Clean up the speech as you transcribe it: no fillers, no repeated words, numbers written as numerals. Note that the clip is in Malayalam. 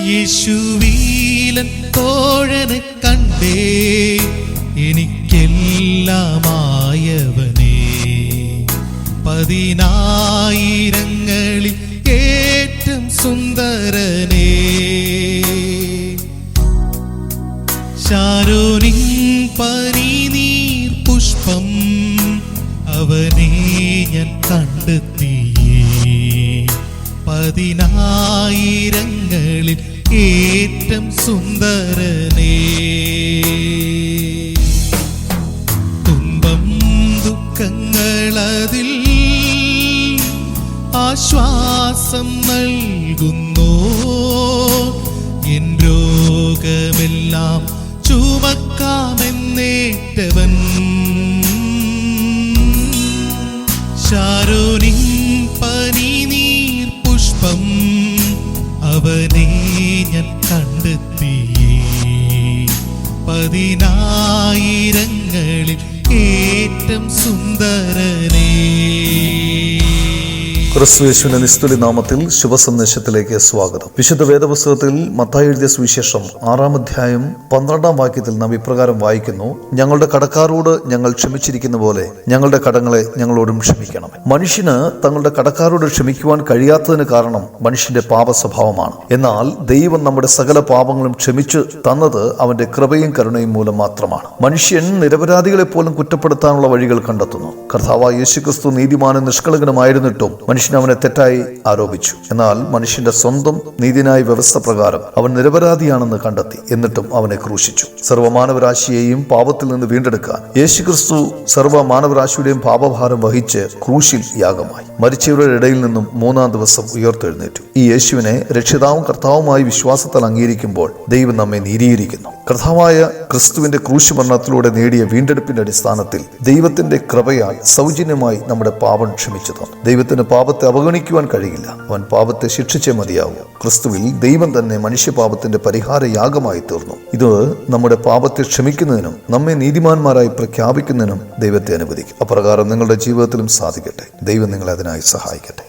യേശുവീലൻ തോഴനെ കണ്ടേ, എനിക്കെല്ലാമായവനേ. 10,000 ഏറ്റവും സുന്ദരനേ. ശാരോനിൻ പനിനീർ പുഷ്പം, അവനെ ഞാൻ കണ്ടെത്തിയേ. 10,000 ഏറ്റവും സുന്ദരനേ. തുമ്പം ദുഃഖങ്ങളതിൽ ആശ്വാസം നൽകുന്നു. എൻ രോഗമെല്ലാം ചുമക്കാമെന്നേറ്റവൻ. ശാരോനിൻ പനിനീർ പുഷ്പം, അവനെ ഞാൻ കണ്ടെത്തിയേ. 10,000 ഏറ്റവും സുന്ദരനേ. ക്രിസ്തുയേശുവിന്റെ നിസ്തുല നാമത്തിൽ ശുഭസന്ദേശത്തിലേക്ക് സ്വാഗതം. വിശുദ്ധ വേദപുസ്തകത്തിൽ മത്തായി എഴുതിയ സുവിശേഷം 6-ാം അധ്യായം 12-ാം വാക്യത്തിൽ നാം ഇപ്രകാരം വായിക്കുന്നു: ഞങ്ങളുടെ കടക്കാരോട് ഞങ്ങൾ ക്ഷമിച്ചിരിക്കുന്ന പോലെ ഞങ്ങളുടെ കടങ്ങളെ ഞങ്ങളോടും ക്ഷമിക്കണം. മനുഷ്യന് തങ്ങളുടെ കടക്കാരോട് ക്ഷമിക്കുവാൻ കഴിയാത്തതിന് കാരണം മനുഷ്യന്റെ പാപ സ്വഭാവമാണ്. എന്നാൽ ദൈവം നമ്മുടെ സകല പാപങ്ങളും ക്ഷമിച്ചു തന്നത് അവന്റെ കൃപയും കരുണയും മൂലം മാത്രമാണ്. മനുഷ്യൻ നിരപരാധികളെ പോലും കുറ്റപ്പെടുത്താനുള്ള വഴികൾ കണ്ടെത്തുന്നു. കർത്താവായ യേശുക്രിസ്തു നീതിമാനും നിഷ്കളങ്കനുമായിരുന്നിട്ടും മനുഷ്യൻ അവനെ തെറ്റായി ആരോപിച്ചു. എന്നാൽ മനുഷ്യന്റെ സ്വന്തം നീതിന്യായ വ്യവസ്ഥ പ്രകാരം അവൻ നിരപരാധിയാണെന്ന് കണ്ടെത്തി. എന്നിട്ടും അവനെ ക്രൂശിച്ചു. സർവ്വമാനവരാശിയെയും പാപത്തിൽ നിന്ന് വീണ്ടെടുക്കാൻ യേശുക്രിസ്തു സർവ്വമാനവരാശിയുടെയും പാപഭാരം വഹിച്ച് ക്രൂശിൽ യാഗമായി മരിച്ചവരുടെ ഇടയിൽ നിന്നും 3-ാം ദിവസം ഉയർത്തെഴുന്നേറ്റു. ഈ യേശുവിനെ രക്ഷിതാവും കർത്താവുമായി വിശ്വാസത്താൽ അംഗീകരിക്കുമ്പോൾ ദൈവം നമ്മെ നീതീകരിക്കുന്നു. കർത്താവായ ക്രിസ്തുവിന്റെ ക്രൂശ് മരണത്തിലൂടെ നേടിയ വീണ്ടെടുപ്പിന്റെ അടിസ്ഥാനത്തിൽ ദൈവത്തിന്റെ കൃപയാൽ സൗജന്യമായി നമ്മുടെ പാപം ക്ഷമിച്ചു തന്നു. ദൈവത്തിന് പാപത്തെ അവഗണിക്കുവാൻ കഴിയില്ല. അവൻ പാപത്തെ ശിക്ഷിച്ചേ മതിയാവൂ. ക്രിസ്തുവിൽ ദൈവം തന്നെ മനുഷ്യപാപത്തിന്റെ പരിഹാര യാഗമായി തീർന്നു. ഇത് നമ്മുടെ പാപത്തെ ക്ഷമിക്കുന്നതിനും നമ്മെ നീതിമാന്മാരായി പ്രഖ്യാപിക്കുന്നതിനും ദൈവത്തെ അനുവദിക്കും. അപ്രകാരം നിങ്ങളുടെ ജീവിതത്തിലും സാധിക്കട്ടെ. ദൈവം നിങ്ങളെ അതിനായി സഹായിക്കട്ടെ.